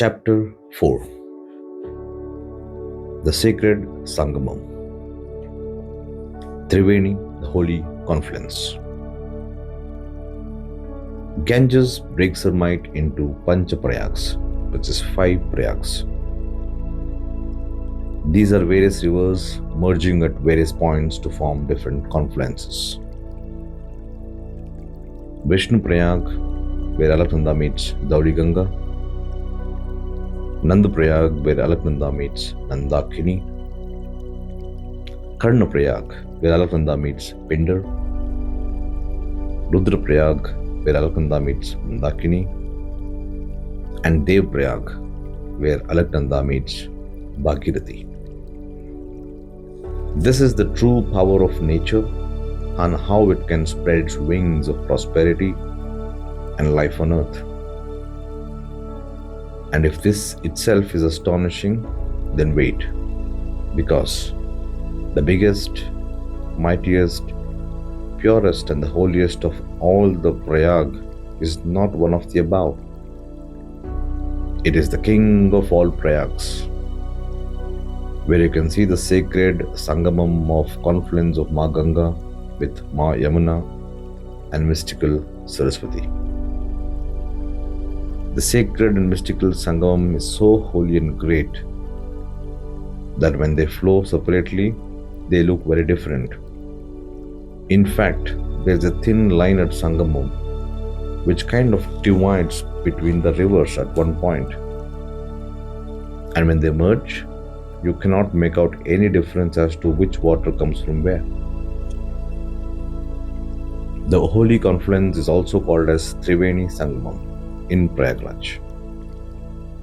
Chapter 4. The Sacred Sangamam. Triveni, the Holy Confluence. Ganges breaks her might into Prayags, which is 5 Prayags. These are various rivers merging at various points to form different confluences. Vishnu Prayag, where Alaknanda meets Dauri Ganga. Nanda Prayag, where Alaknanda meets Nandakini. Karna Prayag, where Alaknanda meets Pindar. Rudra Prayag, where Alaknanda meets Mandakini. And Dev Prayag, where Alaknanda meets Bhagirathi. This is the true power of nature and how it can spread its wings of prosperity and life on earth. And if this itself is astonishing, then wait, because the biggest, mightiest, purest and the holiest of all the Prayag is not one of the above. It is the king of all Prayags, where you can see the sacred Sangamam of confluence of Ma Ganga with Ma Yamuna and mystical Saraswati. The sacred and mystical Sangamam is so holy and great that when they flow separately, they look very different. In fact, there is a thin line at Sangamam which kind of divides between the rivers at one point. And when they merge, you cannot make out any difference as to which water comes from where. The holy confluence is also called as Triveni Sangamam in Prayagraj,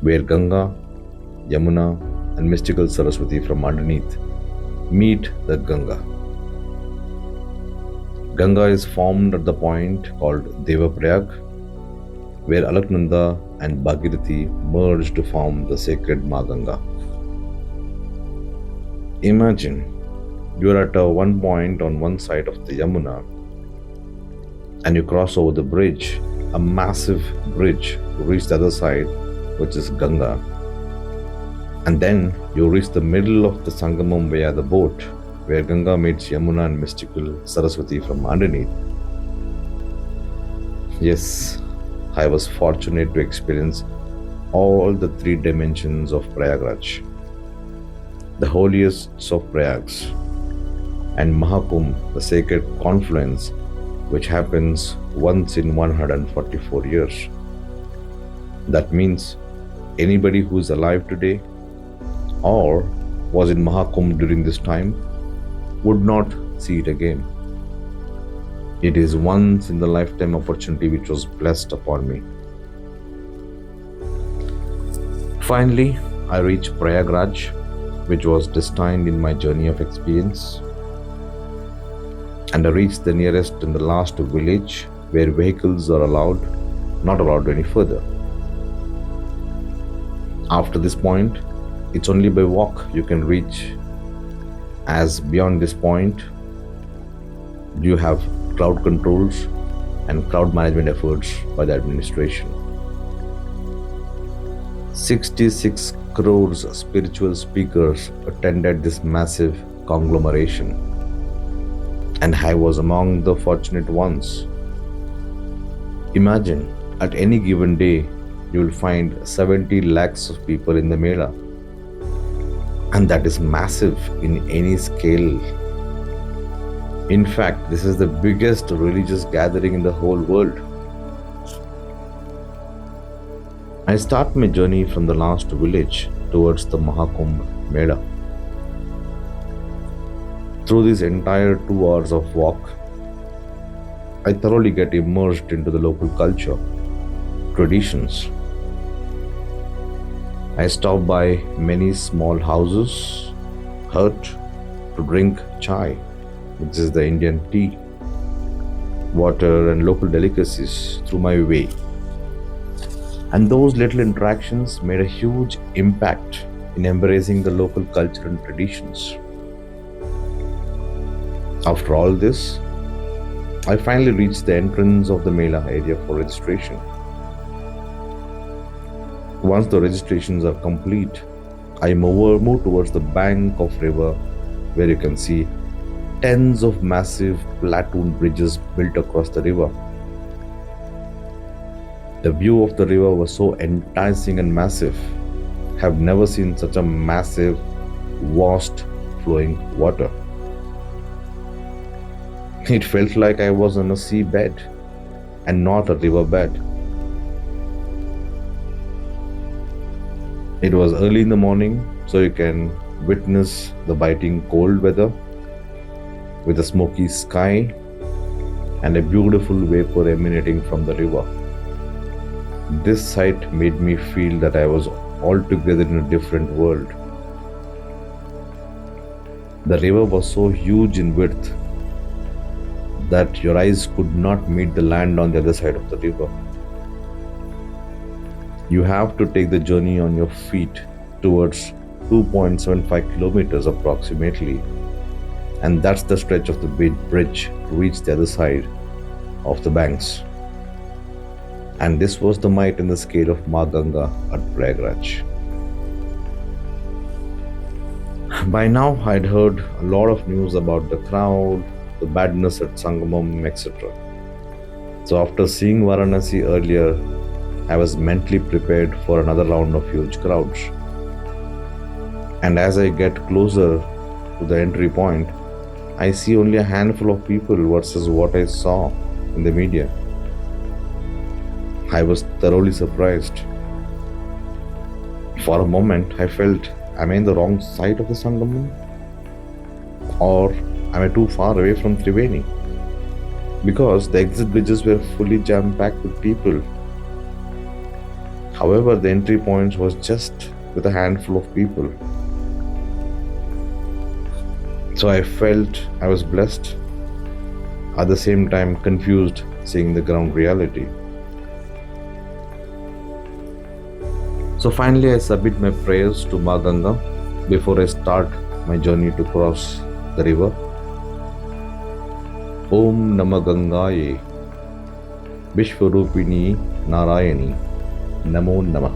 where Ganga, Yamuna and mystical Saraswati from underneath meet the Ganga. Ganga is formed at the point called Deva Prayag, where Alaknanda and Bhagirathi merge to form the sacred Ma Ganga. Imagine you are at one point on one side of the Yamuna and you cross over the bridge, a massive bridge, to reach the other side, which is Ganga. And then you reach the middle of the Sangamam via the boat, where Ganga meets Yamuna and mystical Saraswati from underneath. Yes, I was fortunate to experience all the 3 dimensions of Prayagraj, the holiest of Prayags, and Mahakumbh, the sacred confluence, which happens once in 144 years. That means anybody who is alive today or was in Mahakumbh during this time would not see it again. It is once in the lifetime opportunity which was blessed upon me. Finally, I reached Prayagraj, which was destined in my journey of experience. And I reached the nearest and the last village where vehicles are not allowed any further. After this point, it's only by walk you can reach, as beyond this point, you have crowd controls and crowd management efforts by the administration. 66 crores spiritual speakers attended this massive conglomeration, and I was among the fortunate ones. Imagine, at any given day, you will find 70 lakhs of people in the Mela. And that is massive in any scale. In fact, this is the biggest religious gathering in the whole world. I start my journey from the last village towards the Mahakumbh Mela. Through these entire 2 hours of walk, I thoroughly get immersed into the local culture, traditions. I stop by many small houses, hut, to drink chai, which is the Indian tea, water and local delicacies through my way. And those little interactions made a huge impact in embracing the local culture and traditions. After all this, I finally reached the entrance of the Mela area for registration. Once the registrations are complete, I move towards the bank of river where you can see tens of massive platoon bridges built across the river. The view of the river was so enticing and massive. Have never seen such a massive, vast flowing water. It felt like I was on a seabed and not a riverbed. It was early in the morning, so you can witness the biting cold weather with a smoky sky and a beautiful vapor emanating from the river. This sight made me feel that I was altogether in a different world. The river was so huge in width that your eyes could not meet the land on the other side of the river. You have to take the journey on your feet towards 2.75 kilometers approximately, and that's the stretch of the bridge to reach the other side of the banks. And this was the might and the scale of Ganga at Prayagraj. By now, I'd heard a lot of news about the crowd, the badness at Sangamam, etc. So after seeing Varanasi earlier, I was mentally prepared for another round of huge crowds. And as I get closer to the entry point, I see only a handful of people versus what I saw in the media. I was thoroughly surprised. For a moment, I felt, am I in the wrong side of the Sangamam? Or am I too far away from Triveni? Because the exit bridges were fully jam-packed with people. However, the entry points was just with a handful of people. So I felt I was blessed, at the same time confused seeing the ground reality. So finally I submit my prayers to Ma Ganga before I start my journey to cross the river. Om Namah Gangaye Vishwarupini Narayani Namo Namah.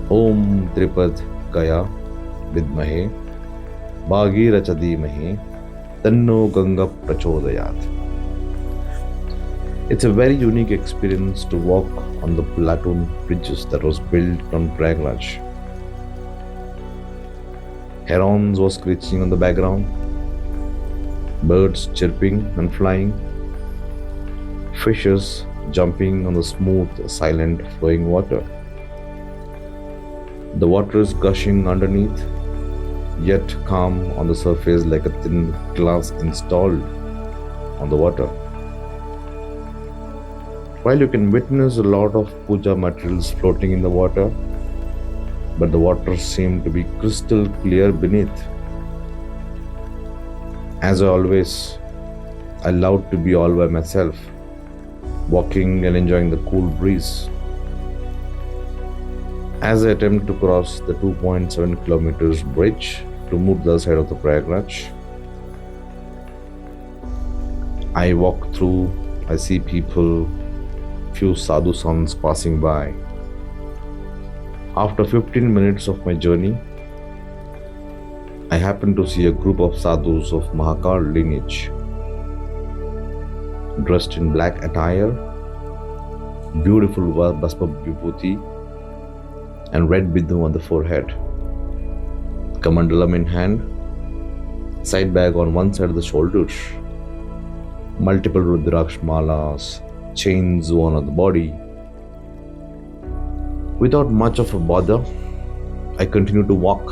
Om Tripad Gaya Vidmahe Bhagiracha Dhimahe Tanno Ganga Prachodayat. It's a very unique experience to walk on the platoon bridges that was built on Prayagraj. Herons were screeching on the background, birds chirping and flying, fishes jumping on the smooth, silent flowing water. The water is gushing underneath, yet calm on the surface like a thin glass installed on the water. While you can witness a lot of puja materials floating in the water, but the water seemed to be crystal clear beneath. As always, I loved to be all by myself, walking and enjoying the cool breeze. As I attempt to cross the 2.7 kilometers bridge to move to the other side of the Prayagraj, I walk through, I see people, few sadhu sons passing by. After 15 minutes of my journey, I happen to see a group of sadhus of Mahakal lineage, dressed in black attire, beautiful Basma Vibhuti, and red Bidhu on the forehead, Kamandalam in hand, side bag on one side of the shoulders, multiple Rudraksh malas, chains worn on the body. Without much of a bother, I continue to walk.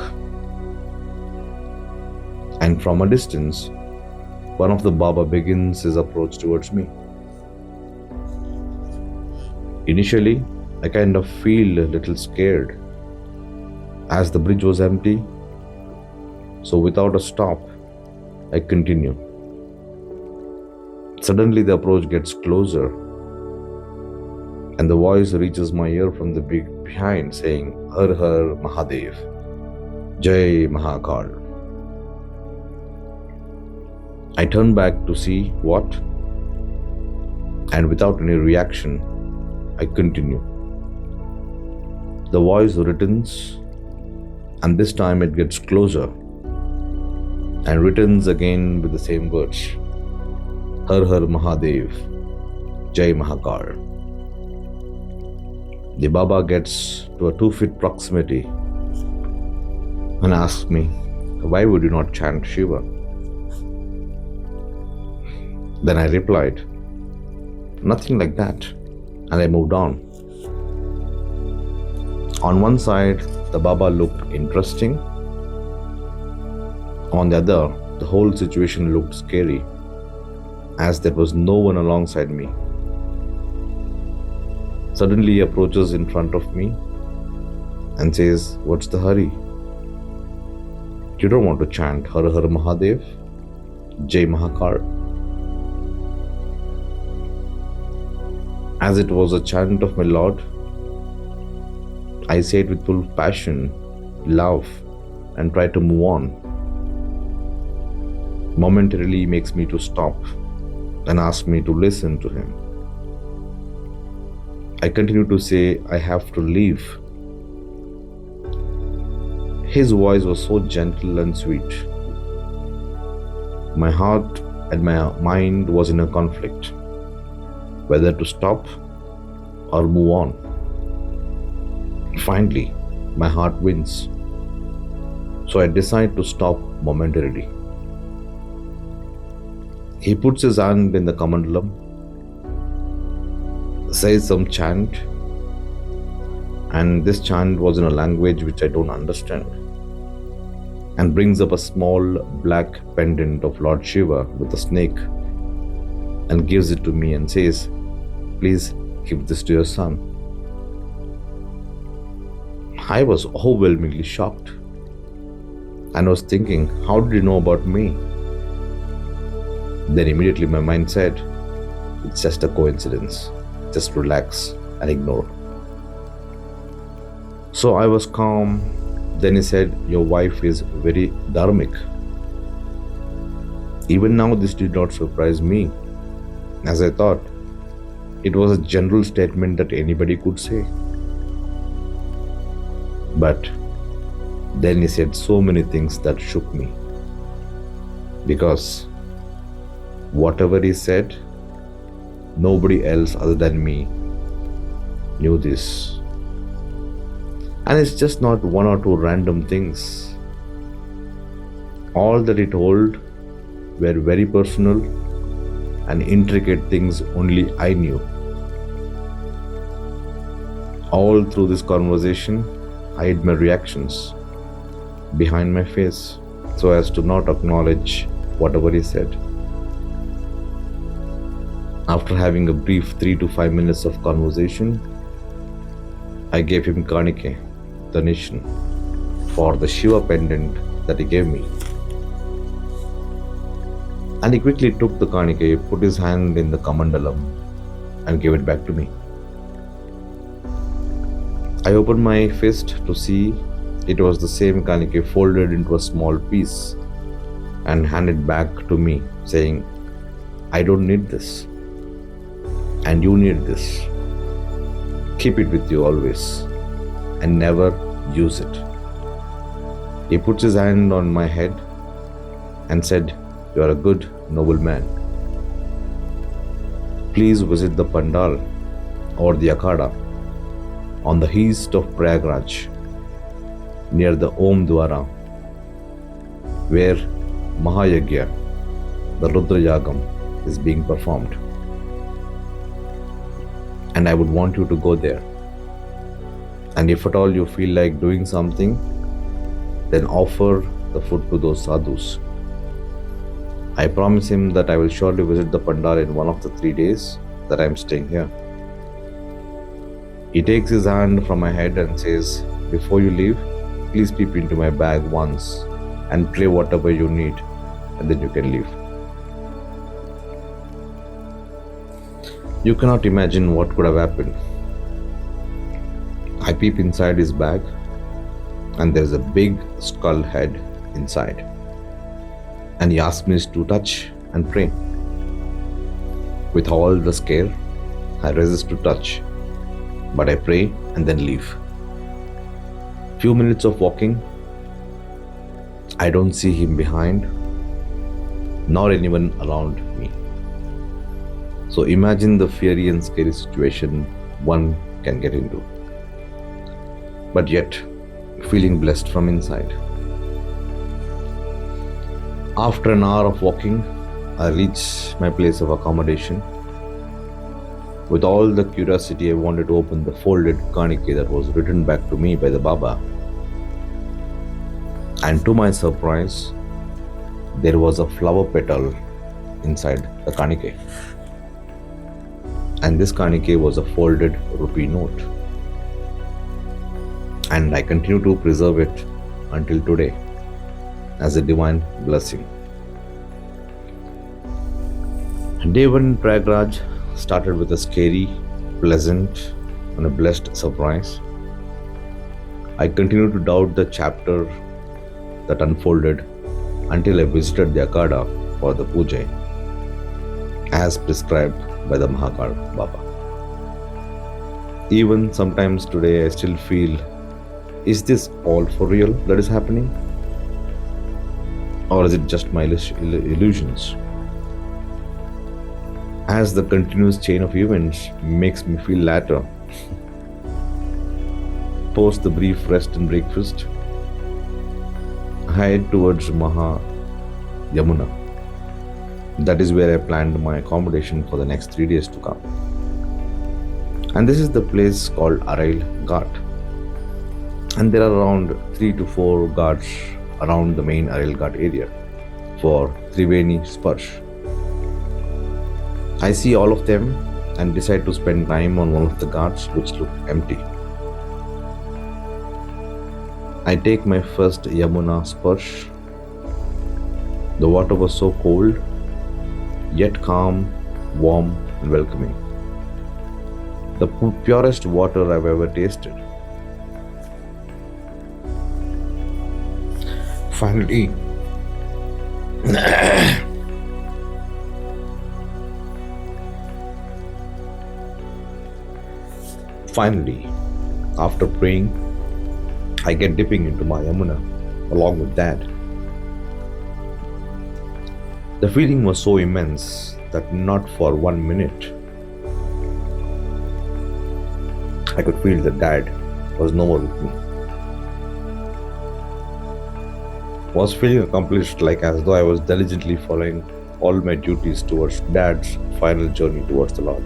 And from a distance, one of the Baba begins his approach towards me. Initially, I kind of feel a little scared as the bridge was empty. So without a stop, I continue. Suddenly the approach gets closer and the voice reaches my ear from the behind saying, Har Har Mahadev, Jai Mahakal. I turn back to see what, and without any reaction, I continue. The voice returns, and this time it gets closer and returns again with the same words: Har Har Mahadev, Jai Mahakal. The Baba gets to a 2 feet proximity and asks me, why would you not chant Shiva? Then I replied, nothing like that, and I moved on. On one side, the Baba looked interesting. On the other, the whole situation looked scary, as there was no one alongside me. Suddenly he approaches in front of me and says, what's the hurry? You don't want to chant Har Har Mahadev, Jai Mahakal? As it was a chant of my Lord, I say it with full passion, love, and try to move on. Momentarily makes me to stop and ask me to listen to him. I continue to say I have to leave. His voice was so gentle and sweet. My heart and my mind was in a conflict, whether to stop or move on. Finally, my heart wins. So I decide to stop momentarily. He puts his hand in the kamandalam, says some chant, and this chant was in a language which I don't understand, and brings up a small black pendant of Lord Shiva with a snake and gives it to me and says, please give this to your son. I was overwhelmingly shocked and was thinking, how did you know about me? Then immediately my mind said, it's just a coincidence. Just relax and ignore. So I was calm. Then he said, your wife is very dharmic. Even now this did not surprise me, as I thought it was a general statement that anybody could say. But then he said so many things that shook me, because whatever he said, nobody else other than me knew this. And it's just not one or two random things. All that he told were very personal and intricate things only I knew. All through this conversation, I hid my reactions behind my face so as to not acknowledge whatever he said. After having a brief 3 to 5 minutes of conversation, I gave him Kanike, donation, for the Shiva pendant that he gave me. And he quickly took the Kanike, put his hand in the kamandalam and gave it back to me. I opened my fist to see it was the same Kanike folded into a small piece and handed back to me, saying, I don't need this, and you need this. Keep it with you always and never use it. He puts his hand on my head and said, you are a good, noble man. Please visit the Pandal or the Akada on the east of Prayagraj, near the Om Dwara, where Mahayagya, the Rudra Yagam, is being performed. And I would want you to go there. And if at all you feel like doing something, then offer the food to those sadhus. I promise him that I will surely visit the Pandal in one of the 3 days that I am staying here. He takes his hand from my head and says, before you leave, please peep into my bag once and play whatever you need, and then you can leave. You cannot imagine what could have happened. I peep inside his bag and there's a big skull head inside. And he asked me to touch and pray. With all the scare, I resist to touch, but I pray and then leave. Few minutes of walking, I don't see him behind, nor anyone around me. So imagine the fiery and scary situation one can get into, but yet feeling blessed from inside. After an hour of walking, I reach my place of accommodation. With all the curiosity, I wanted to open the folded kanike that was written back to me by the Baba. And to my surprise, there was a flower petal inside the kanike. And this kanike was a folded rupee note. And I continue to preserve it until today as a divine blessing. Day one in Prayagraj started with a scary, pleasant, and a blessed surprise. I continued to doubt the chapter that unfolded until I visited the Akada for the puja as prescribed by the Mahakumbh Baba. Even sometimes today I still feel, is this all for real that is happening? Or is it just my illusions? As the continuous chain of events makes me feel later. Post the brief rest and breakfast, I head towards Yamuna. That is where I planned my accommodation for the next 3 days to come. And this is the place called Arail Ghat. And there are around 3 to 4 ghats around the main Arail Ghat area for Triveni Sparsh. I see all of them and decide to spend time on one of the ghats which look empty. I take my first Yamuna Sparsh. The water was so cold, yet calm, warm and welcoming. The purest water I've ever tasted. Finally, after praying, I get dipping into my Yamuna along with Dad. The feeling was so immense that not for 1 minute I could feel that Dad was no more with me. Was feeling accomplished, like as though I was diligently following all my duties towards Dad's final journey towards the Lord.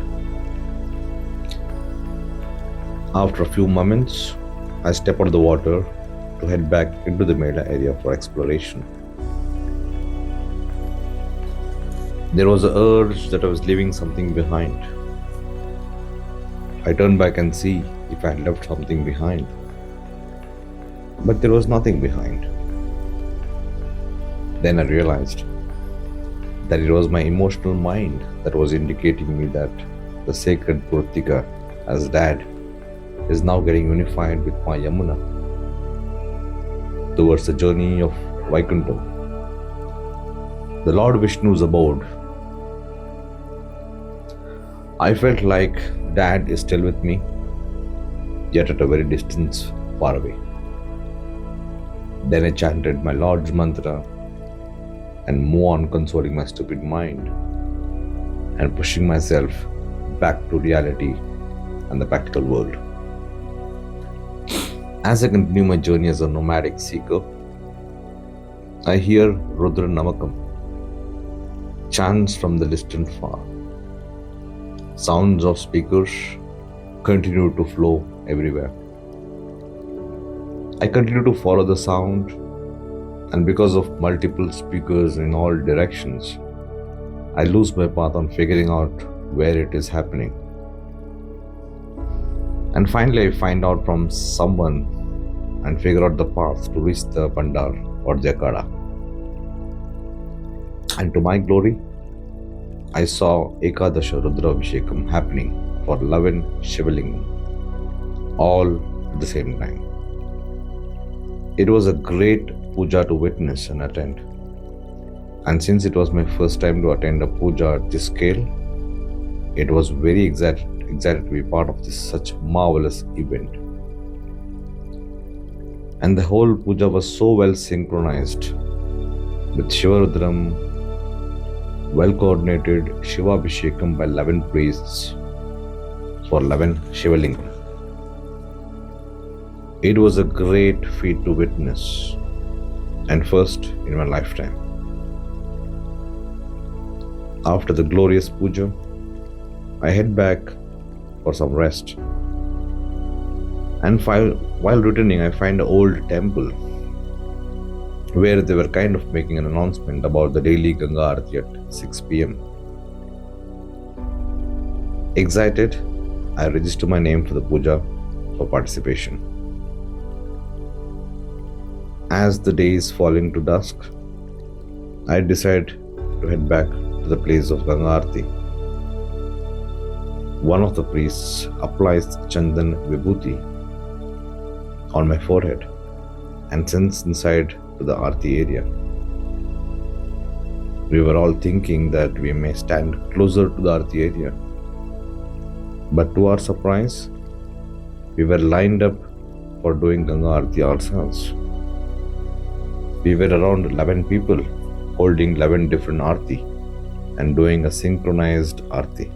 After a few moments, I step out of the water to head back into the Mela area for exploration. There was an urge that I was leaving something behind. I turned back and see if I had left something behind. But there was nothing behind. Then I realized that it was my emotional mind that was indicating me that the sacred Purtika as Dad is now getting unified with my Yamuna towards the journey of Vaikuntha, the Lord Vishnu's abode. I felt like Dad is still with me, yet at a very distance far away. Then I chanted my Lord's mantra and moved on, consoling my stupid mind and pushing myself back to reality and the practical world. As I continue my journey as a nomadic seeker, I hear Rudra Namakam, chants from the distant far. Sounds of speakers continue to flow everywhere. I continue to follow the sound, and because of multiple speakers in all directions, I lose my path on figuring out where it is happening. And finally I find out from someone and figure out the path to reach the Pandar or the Akada. And to my glory, I saw Ekadasha Rudra Abhishekam happening for 11 Shivalingam, all at the same time. It was a great puja to witness and attend. And since it was my first time to attend a puja at this scale, it was very excited to be part of this such marvelous event. And the whole puja was so well synchronized with Shivarudram, well coordinated Shiva Abhishekam by 11 priests for 11 Shivalingam. It was a great feat to witness and first in my lifetime. After the glorious puja, I head back for some rest. And while returning, I find an old temple where they were kind of making an announcement about the daily Ganga Arati at 6 pm. Excited, I register my name for the puja for participation. As the day is falling to dusk, I decide to head back to the place of Ganga Arati. One of the priests applies Chandan Vibhuti on my forehead and sends inside to the Arati area. We were all thinking that we may stand closer to the Arati area. But to our surprise, we were lined up for doing Ganga Arati ourselves. We were around 11 people holding 11 different Arati and doing a synchronized Arati.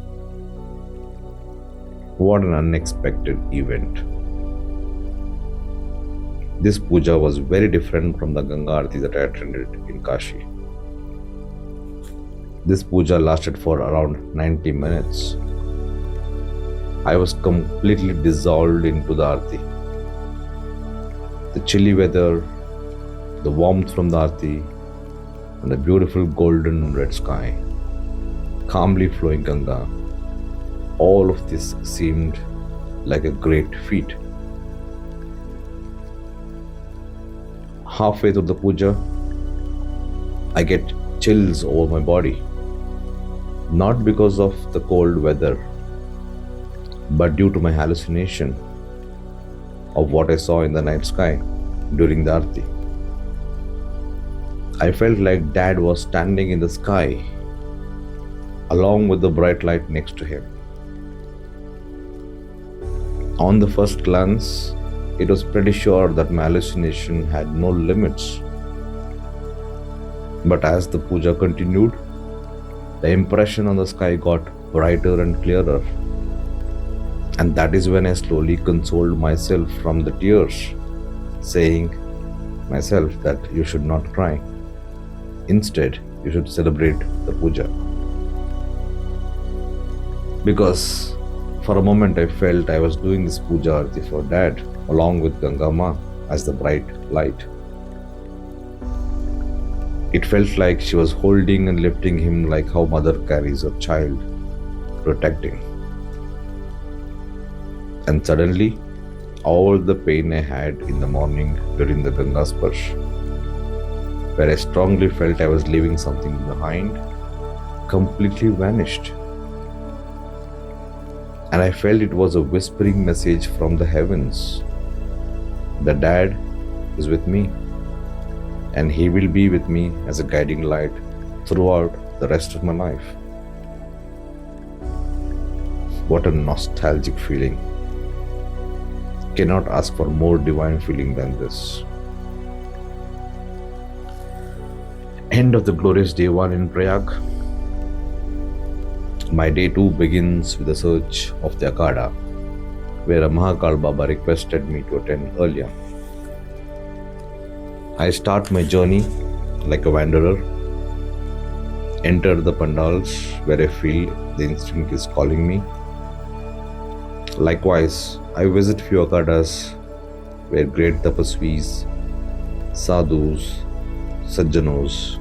What an unexpected event. This puja was very different from the Ganga Arati that I attended in Kashi. This puja lasted for around 90 minutes. I was completely dissolved into the Arati. The chilly weather, the warmth from the Arati, and the beautiful golden red sky, calmly flowing Ganga, all of this seemed like a great feat. Halfway through the puja, I get chills over my body. Not because of the cold weather, but due to my hallucination of what I saw in the night sky during the Arati. I felt like Dad was standing in the sky along with the bright light next to him. On the first glance, it was pretty sure that my hallucination had no limits. But as the puja continued, the impression on the sky got brighter and clearer. And that is when I slowly consoled myself from the tears, saying myself that you should not cry. Instead, you should celebrate the puja. Because for a moment I felt I was doing this puja arati for Dad along with Ganga Ma as the bright light. It felt like she was holding and lifting him like how mother carries her child, protecting. And suddenly, all the pain I had in the morning during the Ganga Sparsh, where I strongly felt I was leaving something behind, completely vanished. And I felt it was a whispering message from the heavens. The Dad is with me, and he will be with me as a guiding light throughout the rest of my life. What a nostalgic feeling. Cannot ask for more divine feeling than this. End of the glorious day 1 in Prayag. My day 2 begins with the search of the Akada, where a Mahakal Baba requested me to attend earlier. I start my journey like a wanderer, enter the pandals where I feel the instinct is calling me. Likewise, I visit few Akadas where great tapasvis, sadhus, sajjanos,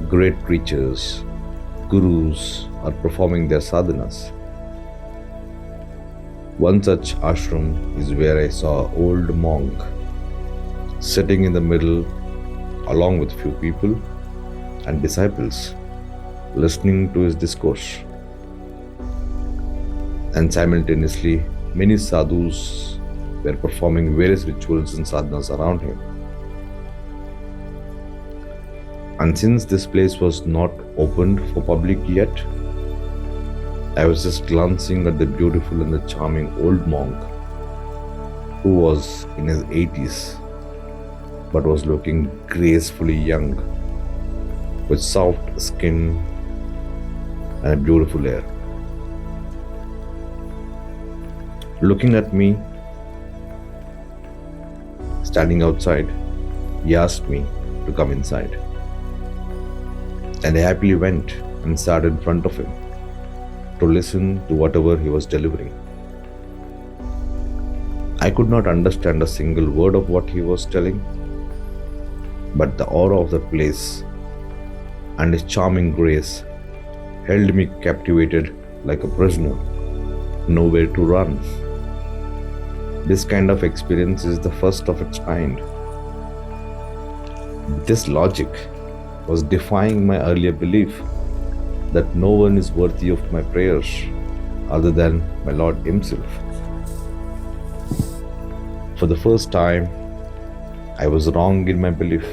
great preachers, gurus are performing their sadhanas. One such ashram is where I saw an old monk sitting in the middle along with few people and disciples listening to his discourse. And simultaneously, many sadhus were performing various rituals and sadhanas around him. And since this place was not opened for public yet, I was just glancing at the beautiful and the charming old monk who was in his 80s but was looking gracefully young, with soft skin and a beautiful hair. Looking at me, standing outside, he asked me to come inside. And I happily went and sat in front of him to listen to whatever he was delivering. I could not understand a single word of what he was telling, but the aura of the place and his charming grace held me captivated like a prisoner, nowhere to run. This kind of experience is the first of its kind. This logic was defying my earlier belief that no one is worthy of my prayers other than my Lord Himself. For the first time, I was wrong in my belief.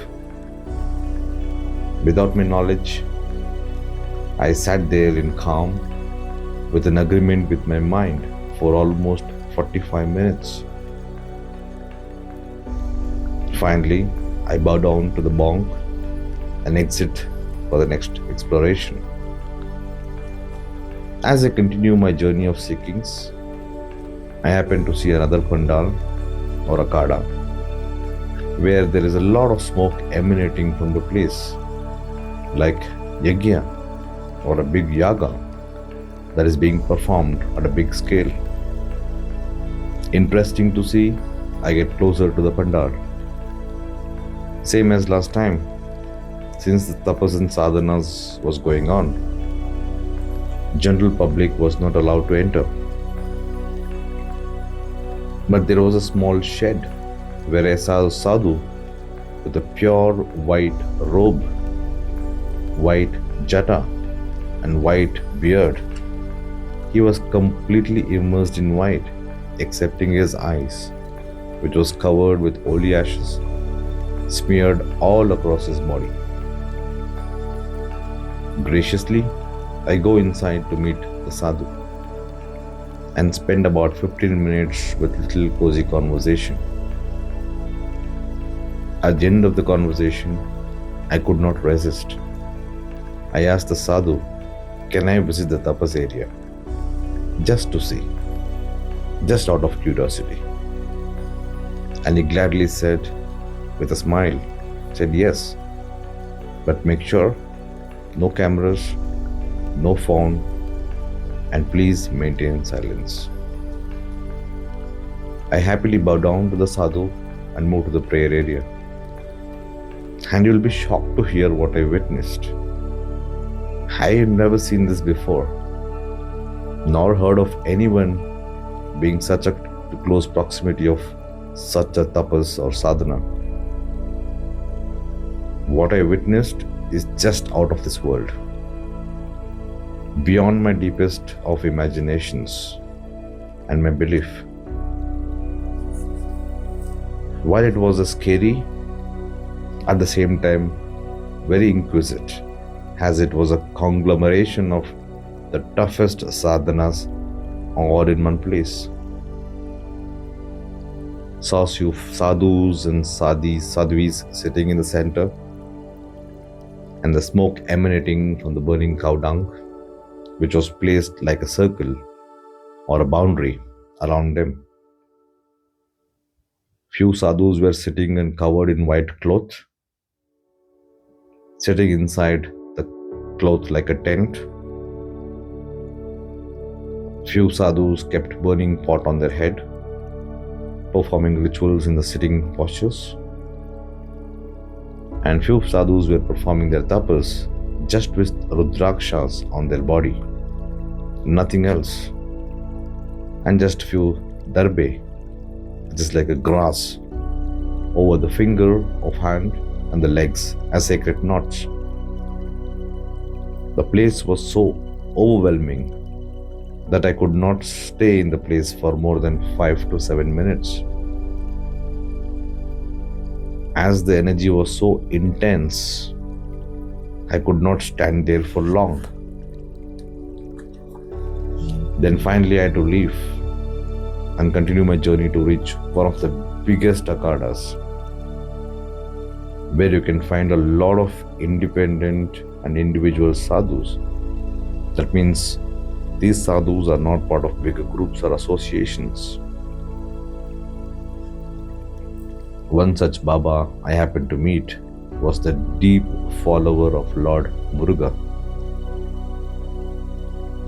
Without my knowledge, I sat there in calm with an agreement with my mind for almost 45 minutes. Finally, I bow down to the monk and exit for the next exploration. As I continue my journey of seekings, I happen to see another pandal or Akada, where there is a lot of smoke emanating from the place, like yajna or a big yaga that is being performed at a big scale. Interesting to see, I get closer to the pandal. Same as last time, since the tapas and sadhanas was going on, general public was not allowed to enter. But there was a small shed where I saw a sadhu with a pure white robe, white jata, and white beard. He was completely immersed in white, excepting his eyes, which was covered with holy ashes, smeared all across his body. Graciously, I go inside to meet the sadhu and spend about 15 minutes with little cozy conversation. At the end of the conversation, I could not resist. I asked the sadhu, "Can I visit the tapas area?" Just to see, just out of curiosity. And he gladly said, with a smile, said yes, but make sure no cameras, no phone, and please maintain silence. I happily bow down to the sadhu and move to the prayer area. And you'll be shocked to hear what I witnessed. I had never seen this before, nor heard of anyone being such a close proximity of such a tapas or sadhana. What I witnessed is just out of this world, beyond my deepest of imaginations and my belief. While it was a scary, at the same time very inquisitive, as it was a conglomeration of the toughest sadhanas all in one place. Saw few sadhus and sadhvis sitting in the center, and the smoke emanating from the burning cow dung, which was placed like a circle or a boundary around them. Few sadhus were sitting and covered in white cloth, sitting inside the cloth like a tent. Few sadhus kept burning pot on their head, performing rituals in the sitting postures. And few sadhus were performing their tapas just with rudrakshas on their body, nothing else. And just few darbe, which is like a grass, over the finger of hand and the legs as sacred knots. The place was so overwhelming that I could not stay in the place for more than 5 to 7 minutes. As the energy was so intense, I could not stand there for long. Then finally I had to leave and continue my journey to reach one of the biggest Akadas. where you can find a lot of independent and individual sadhus. That means these sadhus are not part of bigger groups or associations. One such Baba I happened to meet was the deep follower of Lord Muruga.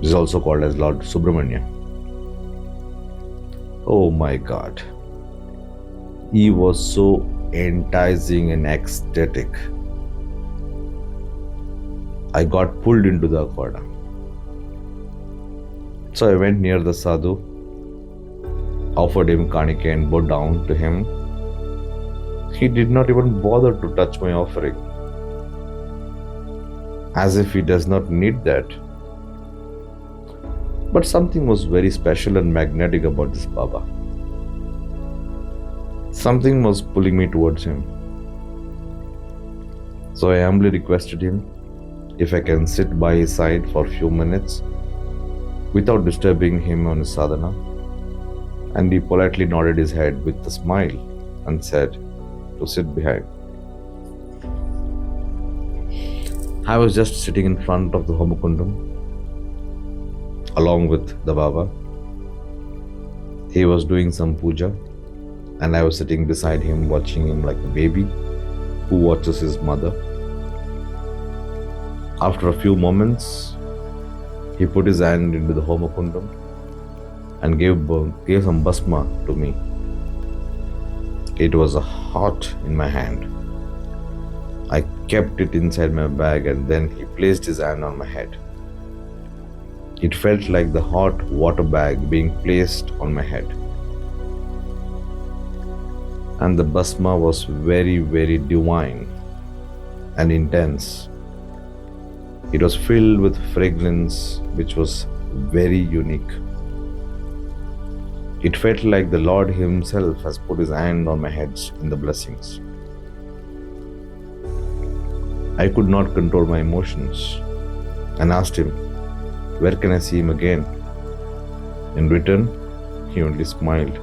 He is also called as Lord Subramanya. Oh my God. He was so enticing and ecstatic. I got pulled into the Akada. So I went near the sadhu, offered him kanika and bowed down to him. He did not even bother to touch my offering, as if he does not need that. But something was very special and magnetic about this Baba. Something was pulling me towards him. So I humbly requested him if I can sit by his side for a few minutes without disturbing him on his sadhana. And he politely nodded his head with a smile and said to sit behind. I was just sitting in front of the Homakundam along with the Baba. He was doing some puja and I was sitting beside him watching him like a baby who watches his mother. After a few moments, he put his hand into the Homakundam and gave some basma to me. It was hot in my hand. I kept it inside my bag and then he placed his hand on my head. It felt like the hot water bag being placed on my head. And the basma was very, very divine and intense. It was filled with fragrance which was very unique. It felt like the Lord Himself has put His hand on my head in the blessings. I could not control my emotions and asked him, where can I see him again? In return, he only smiled.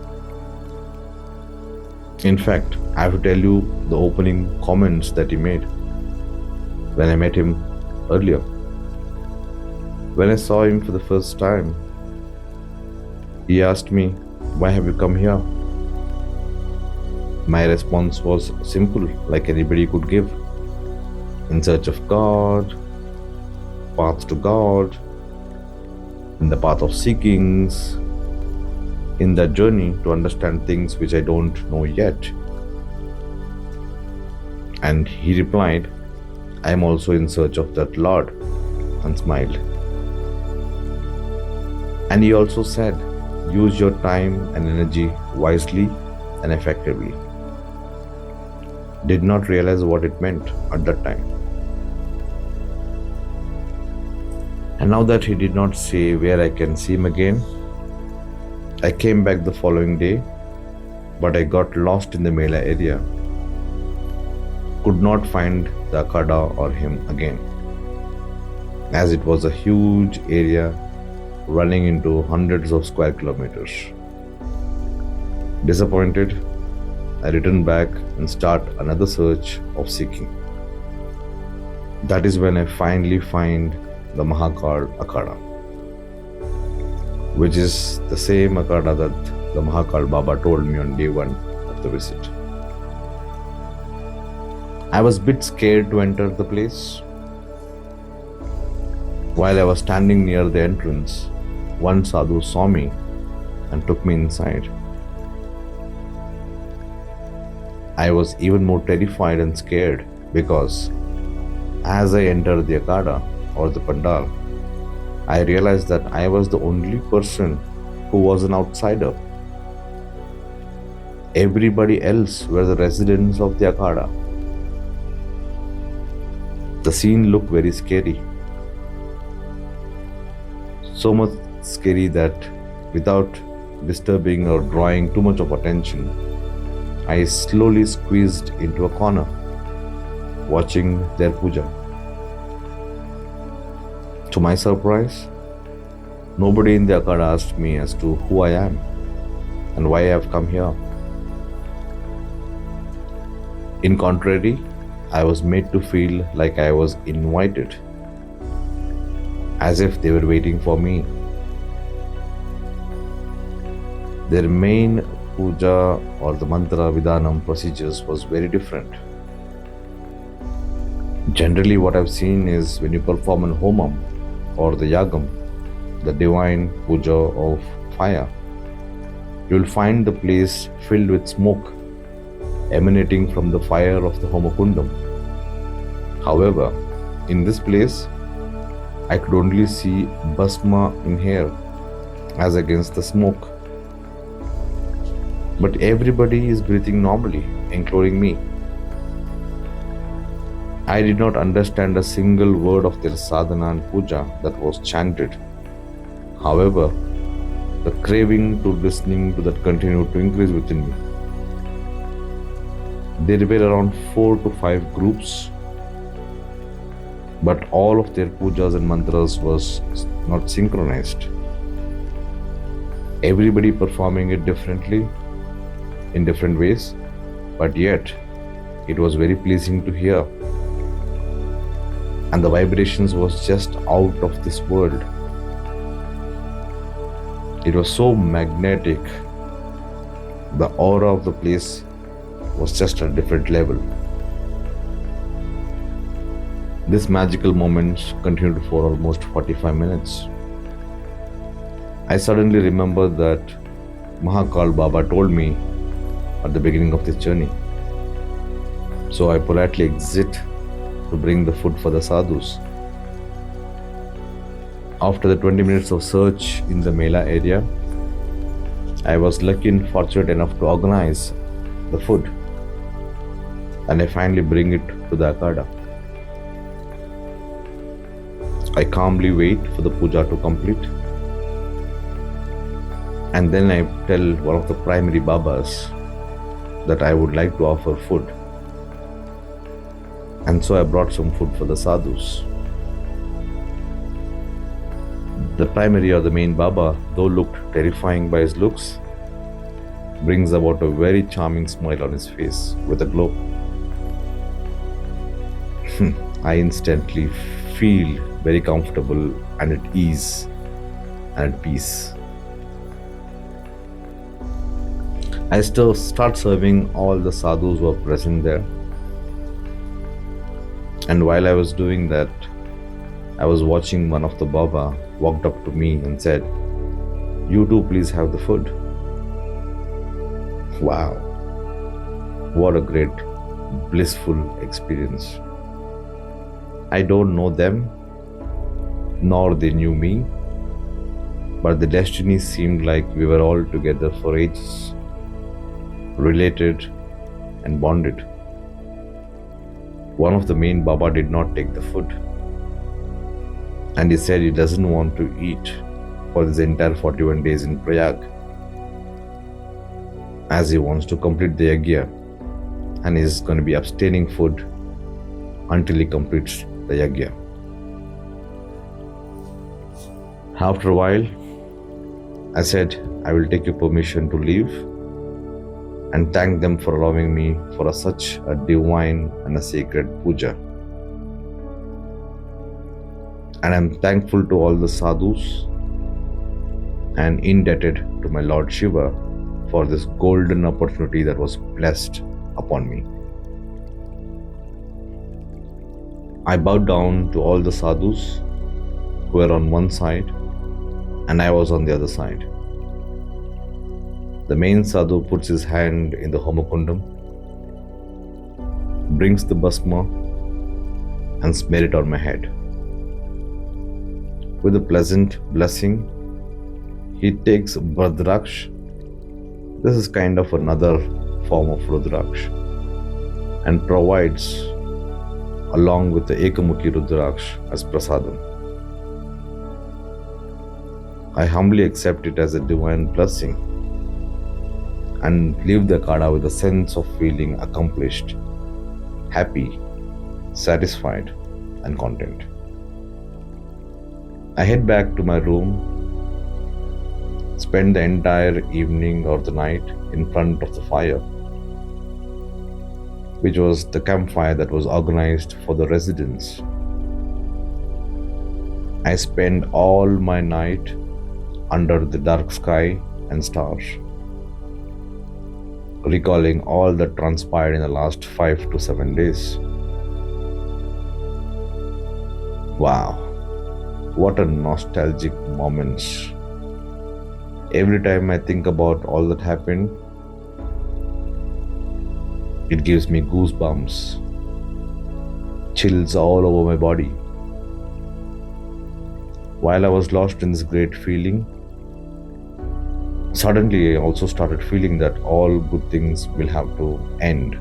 In fact, I have to tell you the opening comments that he made when I met him earlier. When I saw him for the first time, he asked me, why have you come here? My response was simple, like anybody could give. In search of God, path to God, in the path of seekings, in that journey to understand things which I don't know yet. And he replied, I am also in search of that Lord, and smiled. And he also said, use your time and energy wisely and effectively. Did not realize what it meant at that time. And now that he did not say where I can see him again, I came back the following day, but I got lost in the Mela area. Could not find the Akada or him again, as it was a huge area running into hundreds of square kilometers. Disappointed, I returned back and start another search of seeking. That is when I finally find the Mahakal Akada, which is the same Akada that the Mahakal Baba told me on day one of the visit. I was a bit scared to enter the place. While I was standing near the entrance, one sadhu saw me and took me inside. I was even more terrified and scared because as I entered the Akada or the Pandal, I realized that I was the only person who was an outsider. Everybody else were the residents of the Akada. The scene looked very scary. So much scary that without disturbing or drawing too much of attention, I slowly squeezed into a corner, watching their puja. To my surprise, nobody in the Akada asked me as to who I am and why I have come here. In contrary, I was made to feel like I was invited, as if they were waiting for me. Their main puja or the mantra vidhanam procedures was very different. Generally, what I've seen is when you perform an homam or the yagam, the divine puja of fire, you will find the place filled with smoke emanating from the fire of the Homakundam. However, in this place, I could only see bhasma in here as against the smoke. But everybody is breathing normally, including me. I did not understand a single word of their sadhana and puja that was chanted. However, the craving to listening to that continued to increase within me. There were around 4 to 5 groups, but all of their pujas and mantras was not synchronized. Everybody performing it differently, in different ways, but yet it was very pleasing to hear. And the vibrations was just out of this world. It was so magnetic. The aura of the place was just at a different level. This magical moment continued for almost 45 minutes. I suddenly remembered that Mahakal Baba told me at the beginning of this journey. So I politely exit to bring the food for the sadhus. After the 20 minutes of search in the Mela area, I was lucky and fortunate enough to organize the food, and I finally bring it to the Akada. I calmly wait for the puja to complete, and then I tell one of the primary Babas that I would like to offer food. And so I brought some food for the sadhus. The primary or the main Baba, though looked terrifying by his looks, brings about a very charming smile on his face with a glow. I instantly feel very comfortable and at ease and at peace. I still start serving all the sadhus who are present there. And while I was doing that, I was watching one of the Baba walked up to me and said, "You too, please have the food." Wow, what a great, blissful experience. I don't know them, nor they knew me, but the destiny seemed like we were all together for ages, related and bonded. One of the main Baba did not take the food, and he said he doesn't want to eat for this entire 41 days in Prayag, as he wants to complete the yagya, and he's going to be abstaining food until he completes the yagya. After a while, I said I will take your permission to leave and thank them for allowing me for such a divine and a sacred puja. And I'm thankful to all the sadhus and indebted to my Lord Shiva for this golden opportunity that was blessed upon me. I bowed down to all the sadhus who were on one side and I was on the other side. The main sadhu puts his hand in the Homakundam, brings the bhasma and smear it on my head. With a pleasant blessing, he takes Bhadraksh. This is kind of another form of Rudraksh, and provides along with the Ekamukhi Rudraksh as prasadam. I humbly accept it as a divine blessing and leave the Akada with a sense of feeling accomplished, happy, satisfied, and content. I head back to my room, spend the entire evening or the night in front of the fire. which was the campfire that was organized for the residents. I spent all my night under the dark sky and stars, recalling all that transpired in the last 5 to 7 days. Wow, what a nostalgic moments. Every time I think about all that happened, it gives me goosebumps, chills all over my body. While I was lost in this great feeling, suddenly I also started feeling that all good things will have to end.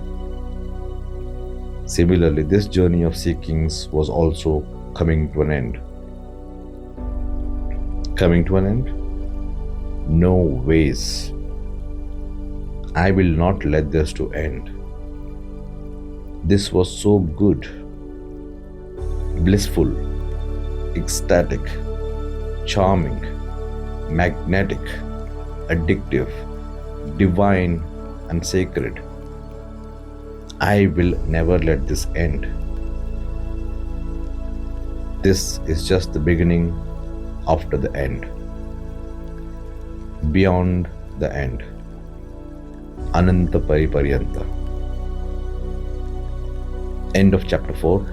Similarly, this journey of seekings was also coming to an end. Coming to an end? No ways. I will not let this to end. This was so good, blissful, ecstatic, charming, magnetic, addictive, divine, and sacred. I will never let this end. This is just the beginning after the end. Beyond the end. Ananta Pariparyanta. End of chapter 4.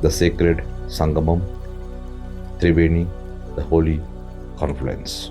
The sacred Sangamam, Triveni, the holy Confluence.